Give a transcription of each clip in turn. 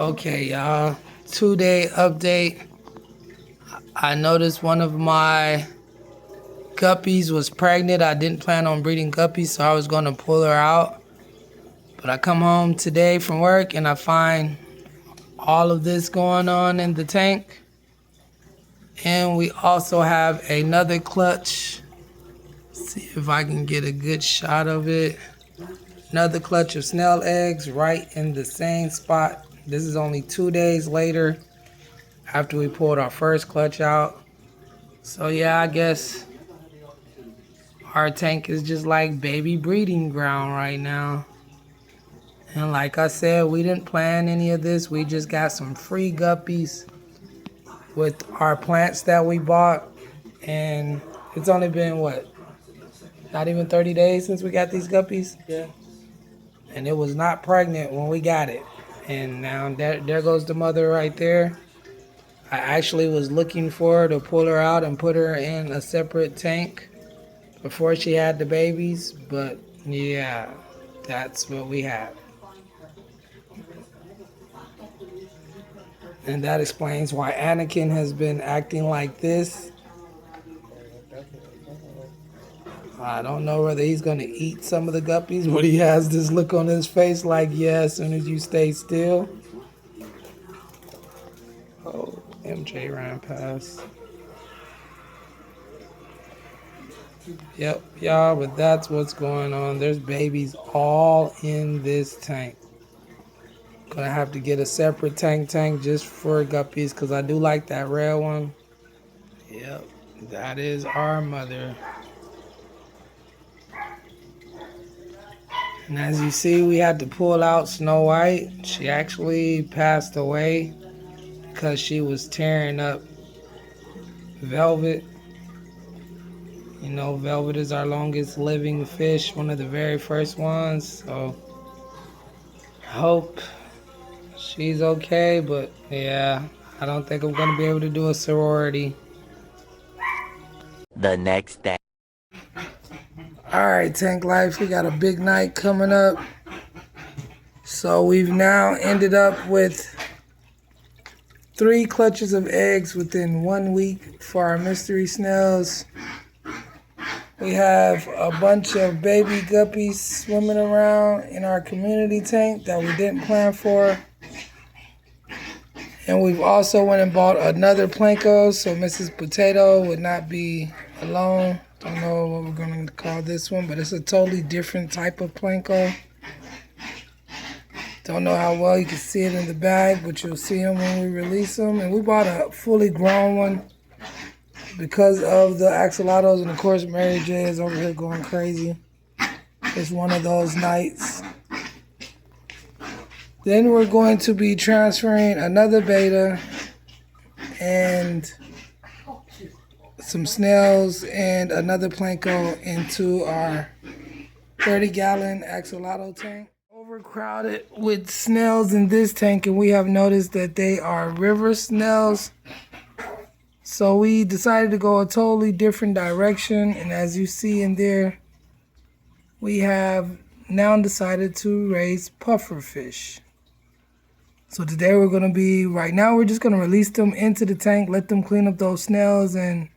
Okay, y'all. 2-day update. I noticed one of my guppies was pregnant. I didn't plan on breeding guppies, so I was going to pull her out. But I come home today from work and I find all of this going on in the tank. And we also have another clutch. See if I can get a good shot of it. Another clutch of snail eggs right in the same spot. This is only 2 days later after we pulled our first clutch out. So yeah, I guess our tank is just like baby breeding ground right now. And like I said, we didn't plan any of this. We just got some free guppies with our plants that we bought. And it's only been what? Not even 30 days since we got these guppies? Yeah. And it was not pregnant when we got it. And now there goes the mother right there. I actually was looking for her to pull her out and put her in a separate tank before she had the babies. But yeah, that's what we have. And that explains why Anakin has been acting like this. I don't know whether he's going to eat some of the guppies, but he has this look on his face like, yeah, as soon as you stay still. Oh, MJ ran past. Yep, y'all, but that's what's going on. There's babies all in this tank. Gonna have to get a separate tank just for guppies because I do like that red one. Yep, that is our mother. And as you see, we had to pull out Snow White. She actually passed away because she was tearing up Velvet. You know, Velvet is our longest living fish, one of the very first ones. So, I hope she's okay. But yeah, I don't think I'm going to be able to do a sorority. The next day. Alright, Tank Life, we got a big night coming up. So we've now ended up with 3 clutches of eggs within 1 week for our mystery snails. We have a bunch of baby guppies swimming around in our community tank that we didn't plan for. And we've also went and bought another Planko so Mrs. Potato would not be alone. Don't know what we're going to call this one, but it's a totally different type of Planko. Don't know how well you can see it in the bag, but you'll see them when we release them. And we bought a fully grown one because of the axolotls. And of course, Mary J is over here going crazy. It's one of those nights. Then we're going to be transferring another beta and some snails and another Planko into our 30-gallon axolotl tank. Overcrowded with snails in this tank, and we have noticed that they are river snails. So we decided to go a totally different direction, and as you see in there, we have now decided to raise pufferfish. So today we're going to be, right now we're just going to release them into the tank, let them clean up those snails, and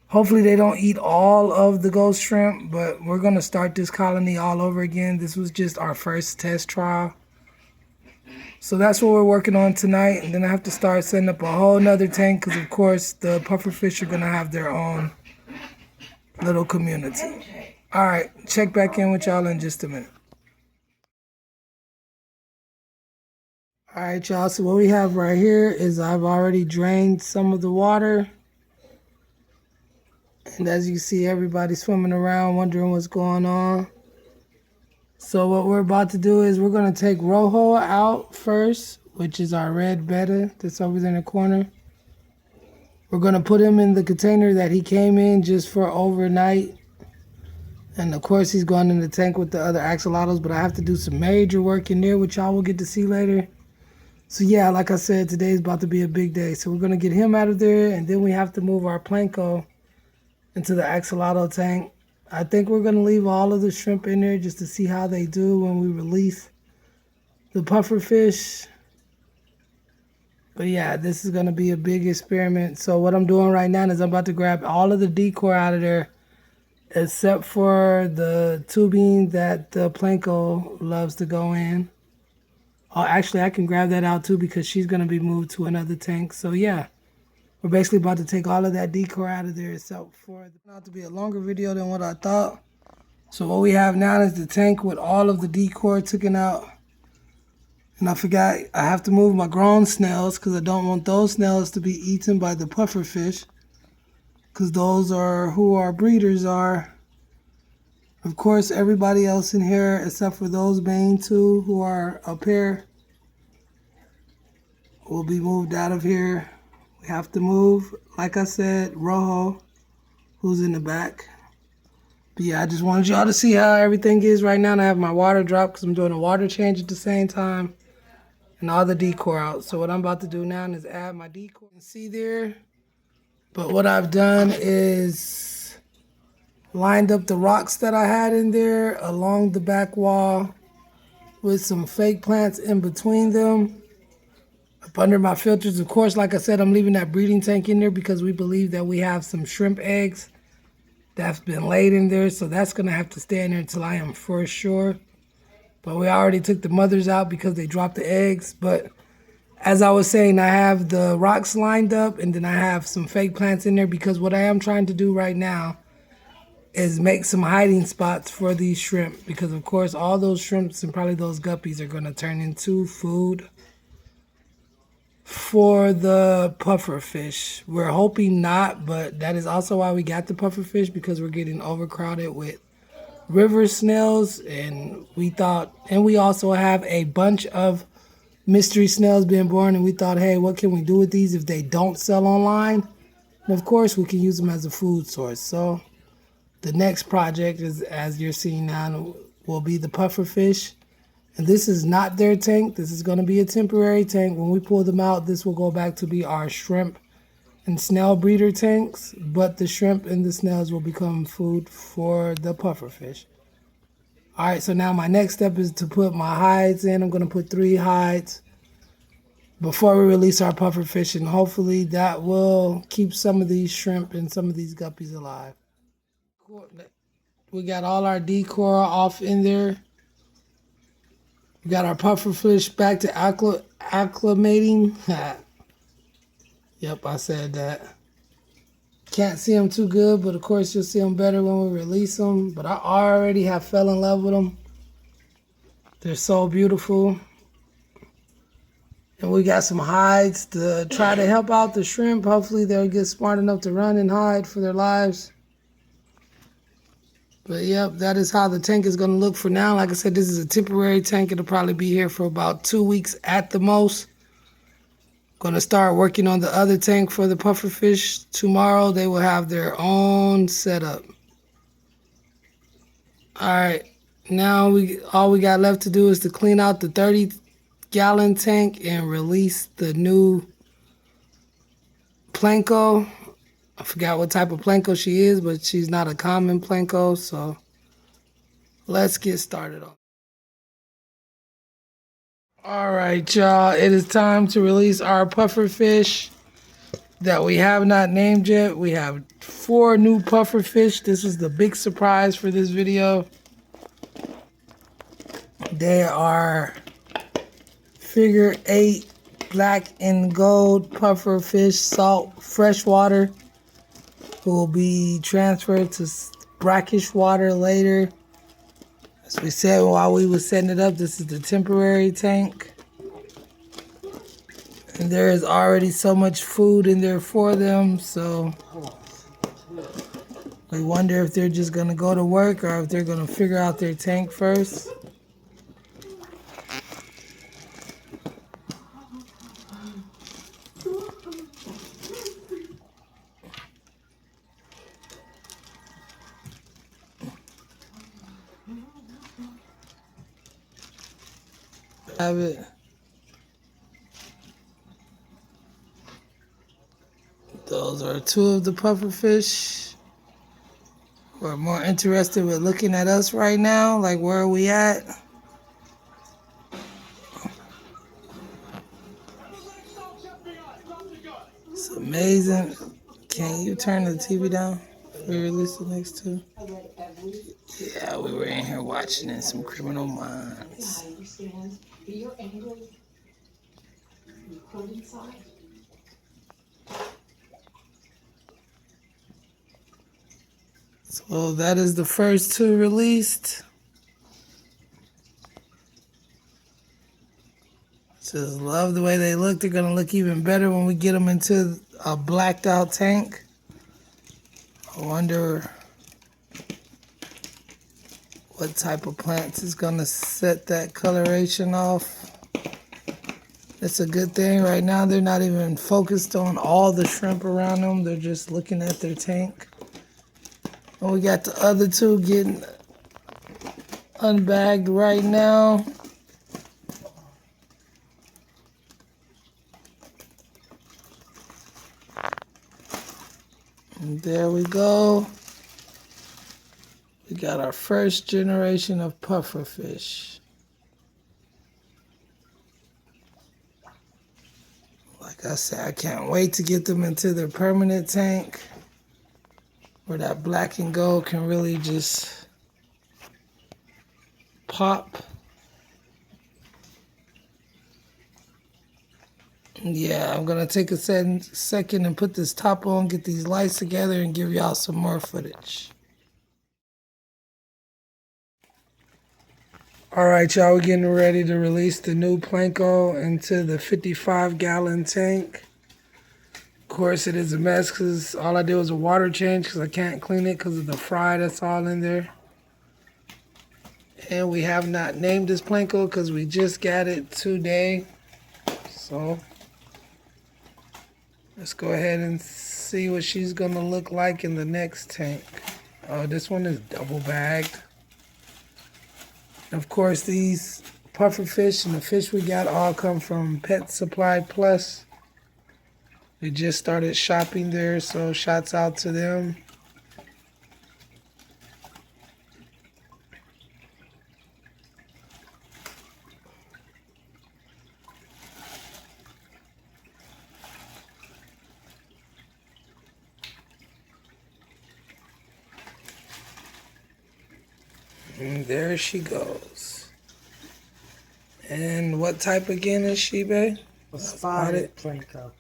hopefully they don't eat all of the ghost shrimp, but we're going to start this colony all over again. This was just our first test trial. So that's what we're working on tonight. And then I have to start setting up a whole nother tank because, of course, the pufferfish are going to have their own little community. All right, check back in with y'all in just a minute. All right, y'all, so what we have right here is I've already drained some of the water. And as you see, everybody's swimming around wondering what's going on. So what we're about to do is we're going to take Rojo out first, which is our red betta that's over there in the corner. We're going to put him in the container that he came in just for overnight. And of course, he's going in the tank with the other axolotls, but I have to do some major work in there, which y'all will get to see later. So yeah, like I said, today's about to be a big day. So we're going to get him out of there, and then we have to move our Planko into the axolotl tank. I think we're going to leave all of the shrimp in there just to see how they do when we release the pufferfish. But yeah, this is gonna be a big experiment. So what I'm doing right now is I'm about to grab all of the decor out of there, except for the tubing that the Planko loves to go in. Oh, actually, I can grab that out too because she's gonna be moved to another tank. So yeah, we're basically about to take all of that decor out of there, except for it not to be a longer video than what I thought. So what we have now is the tank with all of the decor taken out. And I forgot I have to move my grown snails because I don't want those snails to be eaten by the pufferfish, because those are who our breeders are. Of course, everybody else in here except for those main two who are up here will be moved out of here. We have to move, like I said, Rojo, who's in the back. But yeah, I just wanted y'all to see how everything is right now. And I have my water drop because I'm doing a water change at the same time. And all the decor out. So what I'm about to do now is add my decor. You can see there. But what I've done is lined up the rocks that I had in there along the back wall with some fake plants in between them. Up under my filters, of course, like I said, I'm leaving that breeding tank in there because we believe that we have some shrimp eggs that's been laid in there. So that's going to have to stay in there until I am for sure. But we already took the mothers out because they dropped the eggs. But as I was saying, I have the rocks lined up and then I have some fake plants in there because what I am trying to do right now is make some hiding spots for these shrimp, because of course all those shrimps and probably those guppies are going to turn into food for the pufferfish. We're hoping not, but that is also why we got the pufferfish, because we're getting overcrowded with river snails, and we also have a bunch of mystery snails being born, and we thought, hey, what can we do with these if they don't sell online? And of course we can use them as a food source. So the next project is, as you're seeing now, will be the pufferfish. And this is not their tank. This is going to be a temporary tank. When we pull them out, this will go back to be our shrimp and snail breeder tanks. But the shrimp and the snails will become food for the pufferfish. All right, so now my next step is to put my hides in. I'm going to put 3 hides before we release our pufferfish. And hopefully that will keep some of these shrimp and some of these guppies alive. We got all our decor off in there. We got our pufferfish back to acclimating. Yep, I said that. Can't see them too good, but of course you'll see them better when we release them. But I already have fell in love with them. They're so beautiful. And we got some hides to try to help out the shrimp. Hopefully they'll get smart enough to run and hide for their lives. But yep, that is how the tank is going to look for now. Like I said, this is a temporary tank. It'll probably be here for about 2 weeks at the most. Going to start working on the other tank for the pufferfish. Tomorrow they will have their own setup. All right, now all we got left to do is to clean out the 30-gallon tank and release the new Planko. I forgot what type of Planko she is, but she's not a common Planko, so let's get started on. All right, y'all, it is time to release our pufferfish that we have not named yet. We have 4 new pufferfish. This is the big surprise for this video. They are figure 8 black and gold pufferfish, salt, freshwater, who will be transferred to brackish water later. As we said while we were setting it up, this is the temporary tank. And there is already so much food in there for them, so we wonder if they're just going to go to work or if they're going to figure out their tank first. Have it. Those are 2 of the pufferfish. We're more interested with looking at us right now, like where are we at? It's amazing. Can you turn the TV down? We release the next two. Yeah, we were in here watching in some Criminal Minds. I understand. But you're angry. You hurt inside. So that is the first two released. Just love the way they look. They're gonna look even better when we get them into a blacked out tank. I wonder what type of plants is gonna set that coloration off. It's a good thing right now. They're not even focused on all the shrimp around them. They're just looking at their tank. And we got the other two getting unbagged right now. And there we go. We got our first generation of pufferfish. Like I said, I can't wait to get them into their permanent tank where that black and gold can really just pop. Yeah, I'm gonna take a second and put this top on, get these lights together, and give y'all some more footage. All right, y'all, we're getting ready to release the new Planko into the 55-gallon tank. Of course, it is a mess because all I did was a water change because I can't clean it because of the fry that's all in there. And we have not named this Planko because we just got it today. So let's go ahead and see what she's going to look like in the next tank. Oh, this one is double bagged. And of course, these pufferfish and the fish we got all come from Pet Supply Plus. We just started shopping there, so shouts out to them. And there she goes. And what type again is she, babe? A spotted Planko.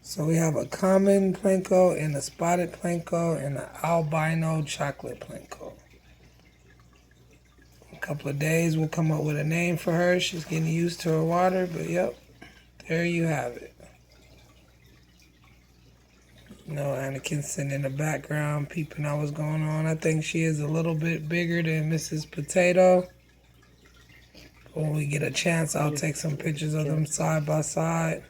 So we have a common Planko and a spotted Planko and an albino chocolate Planko. A couple of days we'll come up with a name for her. She's getting used to her water, but yep, there you have it. Anakin sitting in the background peeping out what's going on. I think she is a little bit bigger than Mrs. Potato. When we get a chance, I'll take some pictures of them side by side.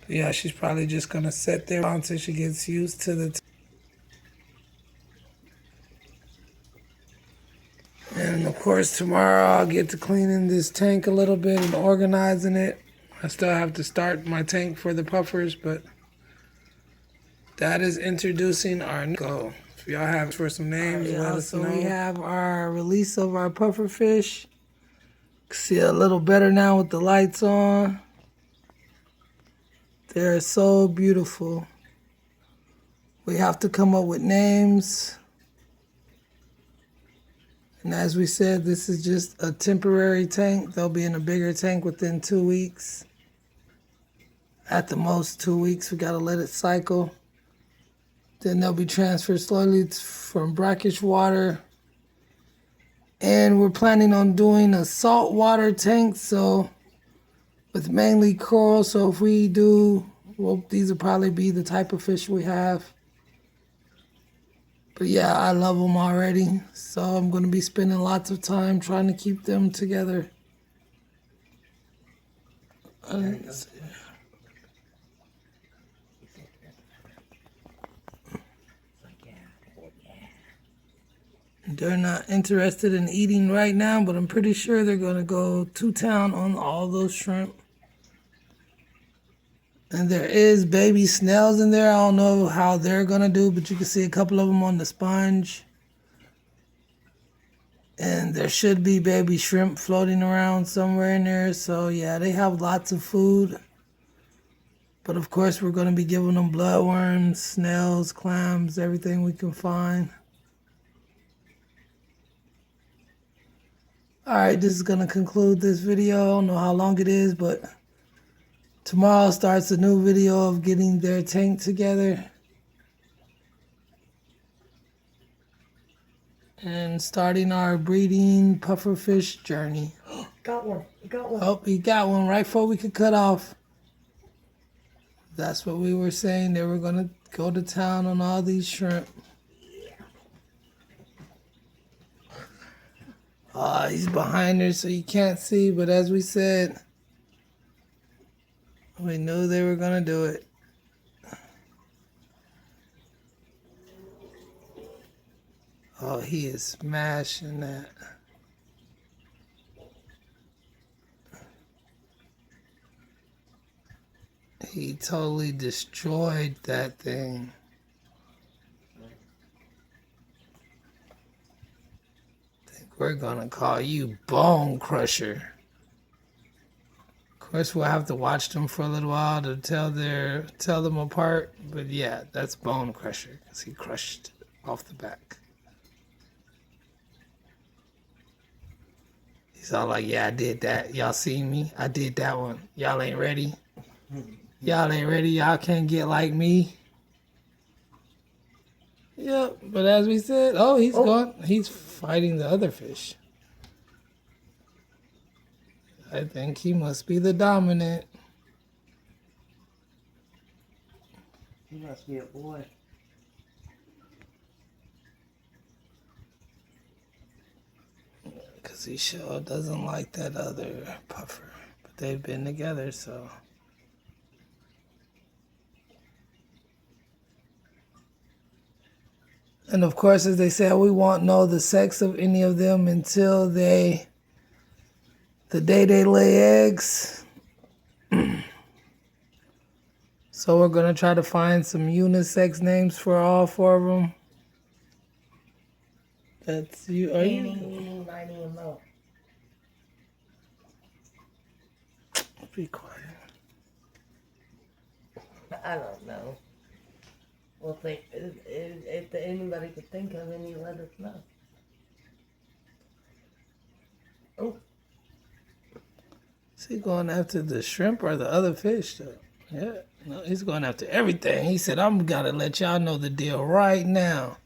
But yeah, she's probably just going to sit there until she gets used to the And of course, tomorrow I'll get to cleaning this tank a little bit and organizing it. I still have to start my tank for the puffers, but that is introducing our new go. If y'all have for some names, let us know. We have our release of our pufferfish. See a little better now with the lights on. They're so beautiful. We have to come up with names. And as we said, this is just a temporary tank. They'll be in a bigger tank within 2 weeks. At the most 2 weeks, we gotta let it cycle. Then they'll be transferred slowly from brackish water. And we're planning on doing a saltwater tank, so with mainly coral. So if we do, well, these will probably be the type of fish we have. But yeah, I love them already. So I'm going to be spending lots of time trying to keep them together. They're not interested in eating right now, but I'm pretty sure they're going to go to town on all those shrimp. And there is baby snails in there. I don't know how they're going to do, but you can see a couple of them on the sponge. And there should be baby shrimp floating around somewhere in there. So yeah, they have lots of food. But of course, we're going to be giving them bloodworms, snails, clams, everything we can find. Alright, this is going to conclude this video. I don't know how long it is, but tomorrow starts a new video of getting their tank together. And starting our breeding pufferfish journey. Got one. Got one. Oh, he got one right before we could cut off. That's what we were saying. They were going to go to town on all these shrimp. He's behind her so you can't see. But as we said, we knew they were going to do it. Oh, he is smashing that. He totally destroyed that thing. I think we're gonna call you Bone Crusher. Of course, we'll have to watch them for a little while to tell them apart. But yeah, that's Bone Crusher because he crushed it off the back. He's all like, "Yeah, I did that. Y'all seen me? I did that one. Y'all ain't ready." Y'all ain't ready. Y'all can't get like me. Yep. But as we said, he's gone. He's fighting the other fish. I think he must be the dominant. He must be a boy. Because he sure doesn't like that other puffer. But they've been together, so. And of course, as they said, we won't know the sex of any of them until the day they lay eggs. So we're going to try to find some unisex names for all four of them. That's you. Are you? No. Be quiet. I don't know. Well, if anybody could think of any, let us know. Oh. Is he going after the shrimp or the other fish, though? Yeah, no, he's going after everything. He said, I'm going to let y'all know the deal right now.